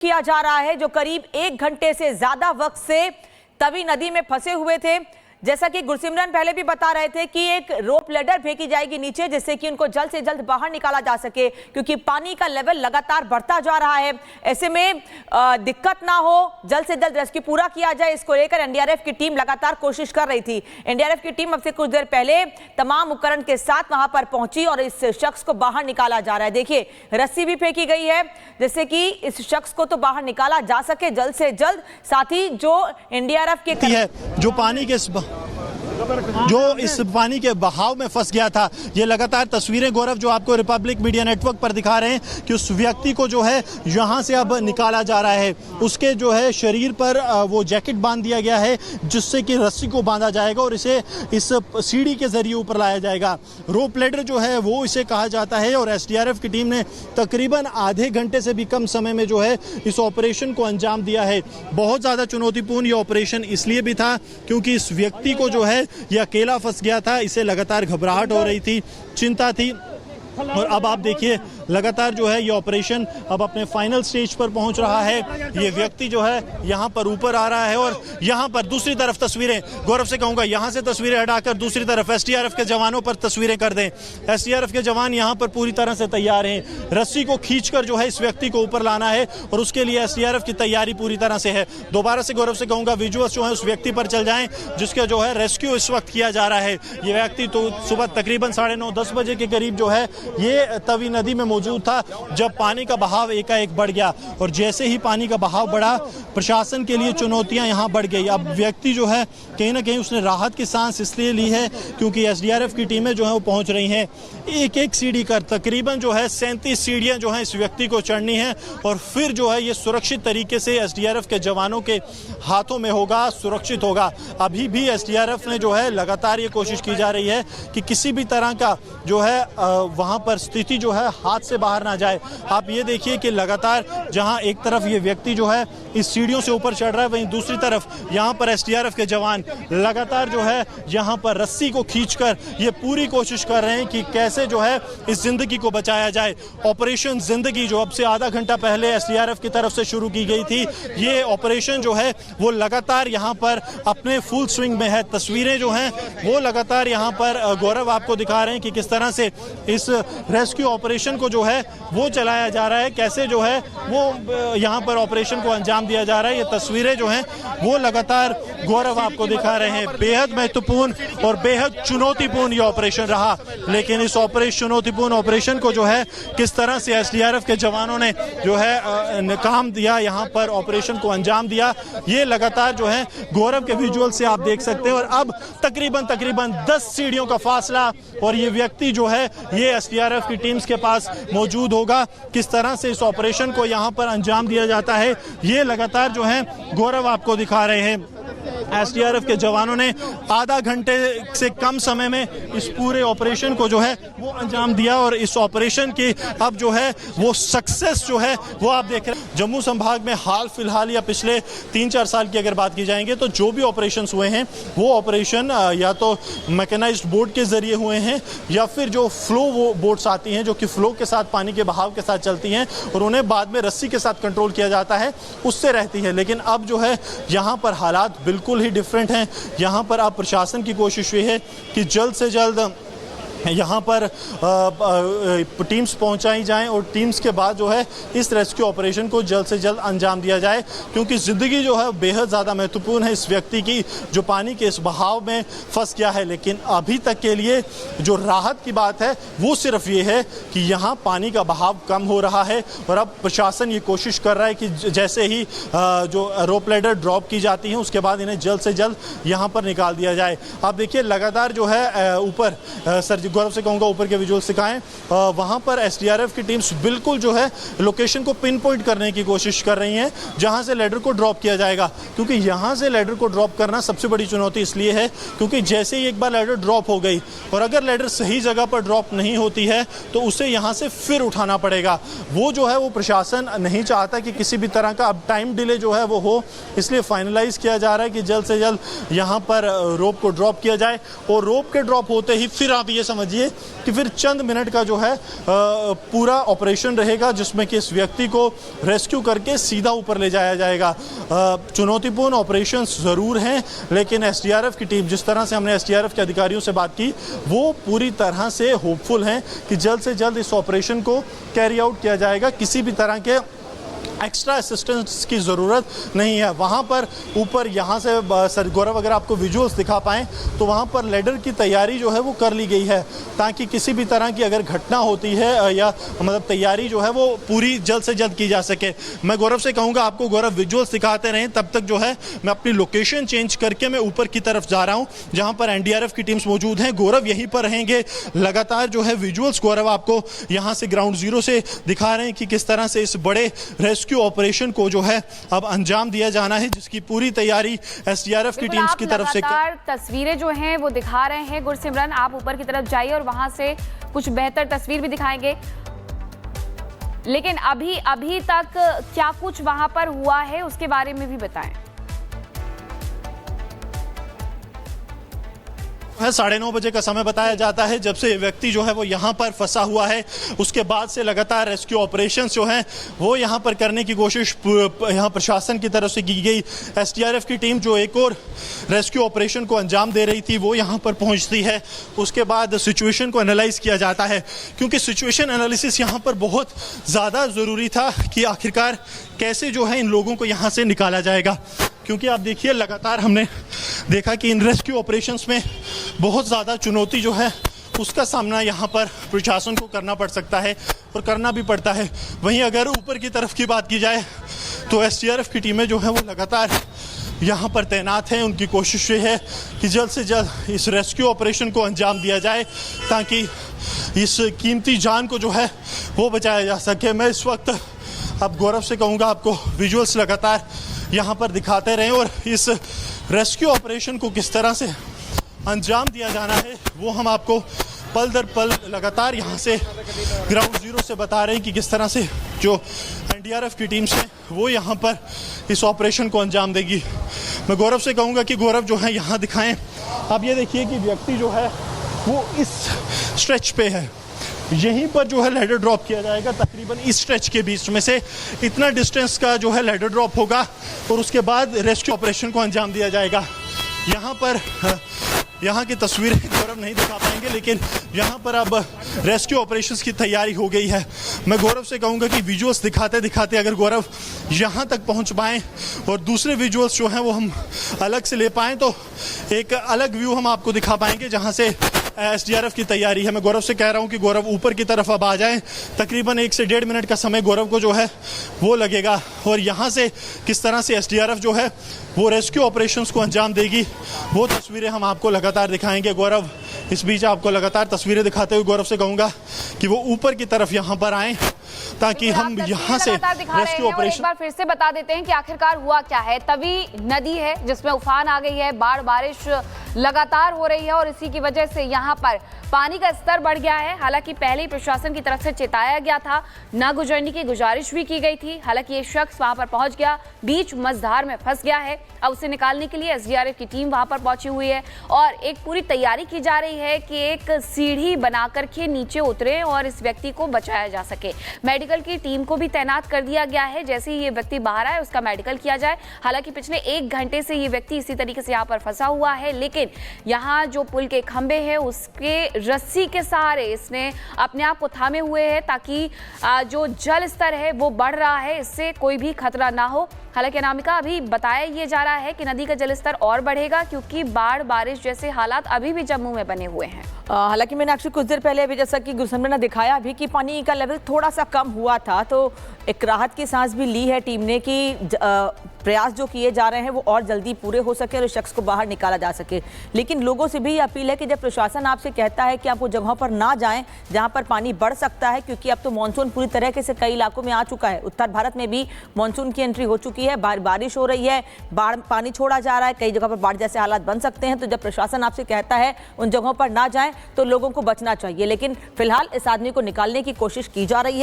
किया जा रहा है, जो करीब 1 घंटे से ज्यादा वक्त से तवी नदी में फंसे हुए थे। जैसा कि गुरसिमरन पहले भी बता रहे थे कि एक रोप लेडर फेंकी जाएगी नीचे, जिससे कि उनको जल्द से जल्द बाहर निकाला जा सके, क्योंकि पानी का लेवल लगातार बढ़ता जा रहा है। ऐसे में दिक्कत ना हो, जल्द से जल्द रेस्क्यू पूरा किया जाए, इसको लेकर एनडीआरएफ की टीम लगातार कोशिश कर रही थी। एनडीआरएफ की टीम अब से कुछ देर पहले तमाम उपकरण के साथ वहां पर पहुंची और इस शख्स को बाहर निकाला जा रहा है। देखिए, रस्सी भी फेंकी गई है जिससे कि इस शख्स को तो बाहर निकाला जा सके जल्द से जल्द। साथ ही जो एनडीआरएफ के इस पानी के बहाव में फंस गया था, ये लगातार तस्वीरें गौरव जो आपको रिपब्लिक मीडिया नेटवर्क पर दिखा रहे हैं कि उस व्यक्ति को जो है यहाँ से अब निकाला जा रहा है। उसके जो है शरीर पर वो जैकेट बांध दिया गया है, जिससे कि रस्सी को बांधा जाएगा और इसे इस सीढ़ी के जरिए ऊपर लाया जाएगा। रोप लेडर जो है वो इसे कहा जाता है और एसडीआरएफ की टीम ने तकरीबन आधे घंटे से भी कम समय में जो है इस ऑपरेशन को अंजाम दिया है। बहुत ज़्यादा चुनौतीपूर्ण ये ऑपरेशन इसलिए भी था क्योंकि इस व्यक्ति को जो है ये अकेला फंस गया था, इसे लगातार घबराहट हो रही थी, चिंता थी। और अब आप देखिए लगातार जो है ये ऑपरेशन अब अपने फाइनल स्टेज पर पहुंच रहा है। ये व्यक्ति जो है यहाँ पर ऊपर आ रहा है और यहाँ पर दूसरी तरफ तस्वीरें गौरव से कहूँगा, यहाँ से तस्वीरें हटाकर दूसरी तरफ एसडीआरएफ के जवानों पर तस्वीरें कर दें। एसडीआरएफ के जवान यहाँ पर पूरी तरह से तैयार हैं। रस्सी को खींचकर जो है इस व्यक्ति को ऊपर लाना है और उसके लिए एसडीआरएफ की तैयारी पूरी तरह से है। दोबारा से गौरव से कहूँगा, विजुअल्स जो है उस व्यक्ति पर चल जाएं जिसका जो है रेस्क्यू इस वक्त किया जा रहा है। ये व्यक्ति तो सुबह तकरीबन 9:30-10 बजे के करीब जो है ये तवी नदी में मौजूद था, जब पानी का बहाव एकाएक बढ़ गया और जैसे ही पानी का बहाव बढ़ा, प्रशासन के लिए चुनौतियां यहां बढ़ गई। अब व्यक्ति जो है कहीं ना कहीं उसने राहत की सांस इसलिए ली है क्योंकि एसडीआरएफ की टीमें जो है वो पहुंच रही हैं। एक एक सीढ़ी कर तकरीबन जो है 37 सीढ़ियां जो है इस व्यक्ति को चढ़नी है और फिर जो है ये सुरक्षित तरीके से एसडीआरएफ के जवानों के हाथों में होगा, सुरक्षित होगा। अभी भी एसडीआरएफ ने जो है लगातार ये कोशिश की जा रही है कि किसी भी तरह का जो है वहां पर स्थिति जो है हाथ से बाहर ना जाए। आप ये देखिए कि लगातार जहां एक तरफ ये व्यक्ति जो है इस सीढ़ियों से ऊपर चढ़ रहा है, वहीं दूसरी तरफ यहां पर एसडीआरएफ के जवान लगातार जो है यहां पर रस्सी को खींचकर ये पूरी कोशिश कर रहे हैं कि कैसे जो है इस जिंदगी को बचाया जाए। ऑपरेशन जिंदगी जो अब से आधा घंटा पहले एसडीआरएफ की तरफ से शुरू की गई थी, ये ऑपरेशन जो है वो लगातार यहां पर अपने फुल स्विंग में है। तस्वीरें जो हैं वो लगातार यहां पर गौरव आपको दिखा रहे हैं कि किस तरह से इस रेस्क्यू ऑपरेशन को जो है वो चलाया जा रहा है, कैसे जो है वो यहाँ पर ऑपरेशन को अंजाम दिया जा रहा है। ये तस्वीरें जो हैं वो लगातार गौरव आपको दिखा रहे हैं। बेहद महत्वपूर्ण और बेहद चुनौतीपूर्ण ये ऑपरेशन रहा, लेकिन इस चुनौतीपूर्ण ऑपरेशन को जो है किस तरह से एसडीआरएफ के जवानों ने जो है नाकाम दिया, यहाँ पर ऑपरेशन को अंजाम दिया, ये लगातार जो है गौरव के विजुअल से आप देख सकते हैं। और अब तकरीबन 10 सीढ़ियों का फासला और ये व्यक्ति जो है ये एसडीआरएफ की टीम्स के पास मौजूद होगा। किस तरह से इस ऑपरेशन को यहाँ पर अंजाम दिया जाता है ये लगातार जो है गौरव आपको दिखा रहे हैं। एसडीआरएफ के जवानों ने आधा घंटे से कम समय में इस पूरे ऑपरेशन को जो है वो अंजाम दिया और इस ऑपरेशन की अब जो है वो सक्सेस जो है वो आप देख रहे हैं। जम्मू संभाग में हाल फिलहाल या पिछले 3-4 साल की अगर बात की जाएंगे तो जो भी ऑपरेशन हुए हैं वो ऑपरेशन या तो मैकेनाइज्ड बोट के जरिए हुए हैं या फिर जो फ्लो वो बोट्स आती हैं जो कि फ्लो के साथ पानी के बहाव के साथ चलती हैं और उन्हें बाद में रस्सी के साथ कंट्रोल किया जाता है, उससे रहती है। लेकिन अब जो है यहाँ पर हालात बिल्कुल ही डिफरेंट हैं। यहाँ पर अब प्रशासन की कोशिश ये है कि जल्द से जल्द यहाँ पर टीम्स पहुँचाई जाएं और टीम्स के बाद जो है इस रेस्क्यू ऑपरेशन को जल्द से जल्द अंजाम दिया जाए, क्योंकि ज़िंदगी जो है बेहद ज़्यादा महत्वपूर्ण है इस व्यक्ति की जो पानी के इस बहाव में फंस गया है। लेकिन अभी तक के लिए जो राहत की बात है वो सिर्फ ये है कि यहाँ पानी का बहाव कम हो रहा है और अब प्रशासन ये कोशिश कर रहा है कि जैसे ही जो रोप लेडर ड्रॉप की जाती हैं उसके बाद इन्हें जल्द से जल्द यहाँ पर निकाल दिया जाए। आप देखिए लगातार जो है ऊपर गौरव से कहूँगा ऊपर के विजुअल सिखाएं, वहाँ पर एसडीआरएफ की टीम्स बिल्कुल जो है लोकेशन को पिन पॉइंट करने की कोशिश कर रही हैं जहाँ से लेडर को ड्रॉप किया जाएगा, क्योंकि यहाँ से लेडर को ड्रॉप करना सबसे बड़ी चुनौती इसलिए है क्योंकि जैसे ही एक बार लेडर ड्रॉप हो गई और अगर लेडर सही जगह पर ड्रॉप नहीं होती है तो उसे यहाँ से फिर उठाना पड़ेगा। वो जो है वो प्रशासन नहीं चाहता कि किसी भी तरह का अब टाइम डिले जो है वो हो, इसलिए फाइनलाइज किया जा रहा है कि जल्द से जल्द यहाँ पर रोप को ड्रॉप किया जाए और रोप के ड्रॉप होते ही फिर आप ये समझ समझिए कि फिर चंद मिनट का जो है पूरा ऑपरेशन रहेगा, जिसमें कि इस व्यक्ति को रेस्क्यू करके सीधा ऊपर ले जाया जाएगा। चुनौतीपूर्ण ऑपरेशन ज़रूर हैं, लेकिन एसडीआरएफ की टीम, जिस तरह से हमने एसडीआरएफ के अधिकारियों से बात की, वो पूरी तरह से होपफुल हैं कि जल्द से जल्द इस ऑपरेशन को कैरी आउट किया जाएगा। किसी भी तरह के एक्स्ट्रा असिस्टेंस की ज़रूरत नहीं है। वहाँ पर ऊपर यहाँ से सर गौरव, अगर आपको विजुअल्स दिखा पाएँ तो वहाँ पर लेडर की तैयारी जो है वो कर ली गई है, ताकि किसी भी तरह की अगर घटना होती है या मतलब तैयारी जो है वो पूरी जल्द से जल्द की जा सके। मैं गौरव से कहूँगा आपको गौरव विजुअल्स दिखाते रहें, तब तक जो है मैं अपनी लोकेशन चेंज करके मैं ऊपर की तरफ जा रहा हूँ, जहाँ पर एनडीआरएफ की टीम्स मौजूद हैं। गौरव यहीं पर रहेंगे, लगातार जो है विजुअल्स गौरव आपको यहाँ से ग्राउंड जीरो से दिखा रहे हैं कि किस तरह से इस बड़े रेस्क्यू ऑपरेशन को जो है अब अंजाम दिया जाना है, जिसकी पूरी तैयारी एसडीआरएफ की टीम्स की तरफ से। तस्वीरें जो हैं वो दिखा रहे हैं गुरसिमरन, आप ऊपर की तरफ जाइए और वहां से कुछ बेहतर तस्वीर भी दिखाएंगे। लेकिन अभी तक क्या कुछ वहां पर हुआ है उसके बारे में भी बताएं। 9:30 बजे का समय बताया जाता है, जब से व्यक्ति जो है वो यहाँ पर फंसा हुआ है। उसके बाद से लगातार रेस्क्यू ऑपरेशंस जो हैं वो यहाँ पर करने की कोशिश यहाँ प्रशासन की तरफ से की गई। एसडीआरएफ की टीम जो एक और रेस्क्यू ऑपरेशन को अंजाम दे रही थी वो यहाँ पर पहुँचती है। उसके बाद सिचुएशन को एनालाइज किया जाता है, क्योंकि सिचुएशन एनालिसिस यहाँ पर बहुत ज़्यादा ज़रूरी था कि आखिरकार कैसे जो है इन लोगों को यहाँ से निकाला जाएगा। क्योंकि आप देखिए लगातार हमने देखा कि इन रेस्क्यू ऑपरेशंस में बहुत ज़्यादा चुनौती जो है उसका सामना यहाँ पर प्रशासन को करना पड़ सकता है और करना भी पड़ता है। वहीं अगर ऊपर की तरफ की बात की जाए तो एसडीआरएफ की टीमें जो है वो लगातार यहाँ पर तैनात हैं। उनकी कोशिश ये है कि जल्द से जल्द इस रेस्क्यू ऑपरेशन को अंजाम दिया जाए, ताकि इस कीमती जान को जो है वो बचाया जा सके। मैं इस वक्त अब गौरव से कहूँगा आपको विजुअल्स लगातार यहाँ पर दिखाते रहें और इस रेस्क्यू ऑपरेशन को किस तरह से अंजाम दिया जाना है वो हम आपको पल दर पल लगातार यहाँ से ग्राउंड जीरो से बता रहे हैं कि किस तरह से जो एनडीआरएफ की टीम्स हैं वो यहाँ पर इस ऑपरेशन को अंजाम देगी। मैं गौरव से कहूँगा कि गौरव जो है यहाँ दिखाएं। आप ये देखिए कि व्यक्ति जो है वो इस स्ट्रेच पे है, यहीं पर जो है लेडर ड्रॉप किया जाएगा। तकरीबन इस स्ट्रेच के बीच में से इतना डिस्टेंस का जो है लेडर ड्रॉप होगा और उसके बाद रेस्क्यू ऑपरेशन को अंजाम दिया जाएगा। यहाँ पर यहाँ की तस्वीरें गौरव नहीं दिखा पाएंगे, लेकिन यहाँ पर अब रेस्क्यू ऑपरेशंस की तैयारी हो गई है। मैं गौरव से कहूँगा कि विजुअल्स दिखाते दिखाते अगर गौरव यहाँ तक पहुँच पाएँ और दूसरे विजुअल्स जो हैं वो हम अलग से ले पाएँ तो एक अलग व्यू हम आपको दिखा पाएंगे जहाँ से एसडीआरएफ की तैयारी है। मैं गौरव से कह रहा हूँ कि गौरव ऊपर की तरफ अब आ जाएं। तकरीबन 1 से 1.5 मिनट का समय गौरव को जो है वो लगेगा और यहाँ से किस तरह से एसडीआरएफ जो है वो रेस्क्यू ऑपरेशंस को अंजाम देगी वो तस्वीरें हम आपको लगातार दिखाएंगे। गौरव इस बीच आपको लगातार तस्वीरें दिखाते हुए गौरव से कहूँगा कि वो ऊपर की तरफ यहाँ पर आएँ, ताकि हम यहाँ से रेस्क्यू ऑपरेशन। एक बार फिर से बता देते हैं कि आखिरकार हुआ क्या है। तवी नदी है जिसमें उफान आ गई है, बारिश लगातार हो रही है और इसी की वजह से यहाँ पर पानी का स्तर बढ़ गया है। हालांकि पहले ही प्रशासन की तरफ से चेताया गया था, न गुजरने की गुजारिश भी की गई थी। हालांकि ये शख्स वहां पर पहुंच गया, बीच मझधार में फंस गया है। अब उसे निकालने के लिए एसडीआरएफ की टीम वहां पर पहुंची हुई है और एक पूरी तैयारी की जा रही है कि एक सीढ़ी बनाकर के नीचे उतरे और इस व्यक्ति को बचाया जा सके। मेडिकल की टीम को भी तैनात कर दिया गया है, जैसे ही ये व्यक्ति बाहर आए उसका मेडिकल किया जाए। हालांकि पिछले 1 घंटे से ये व्यक्ति इसी तरीके से यहाँ पर फंसा हुआ है, लेकिन यहाँ जो पुल के खंभे हैं उसके रस्सी के सहारे इसने अपने आप को थामे हुए है, ताकि जो जल स्तर है वो बढ़ रहा है, इससे कोई भी खतरा ना हो। हालांकि अनामिका अभी बताया ये जा रहा है कि नदी का जल स्तर और बढ़ेगा, क्योंकि बारिश जैसे हालात अभी भी जम्मू में बने हुए हैं। हालांकि मैंने एक्चुअली कुछ देर पहले अभी जैसा कि गुरसिमरन ने दिखाया अभी कि पानी का लेवल थोड़ा सा कम हुआ था, तो एक राहत की सांस भी ली है टीम ने कि प्रयास जो किए जा रहे हैं वो और जल्दी पूरे हो सके और उस शख्स को बाहर निकाला जा सके। लेकिन लोगों से भी अपील है कि जब प्रशासन आपसे कहता है कि आप वो जगहों पर ना जाएं जहां पर पानी बढ़ सकता है, क्योंकि अब तो मानसून पूरी तरीके से कई इलाकों में आ चुका है। उत्तर भारत में भी मानसून की एंट्री हो चुकी है, बारिश हो रही है, पानी छोड़ा जा रहा है, कई जगह पर बाढ़ जैसे हालात बन सकते हैं। तो जब प्रशासन आपसे कहता है उन जगहों पर ना जाएं तो लोगों को बचना चाहिए। लेकिन फिलहाल इस आदमी को निकालने की कोशिश की जा रही है।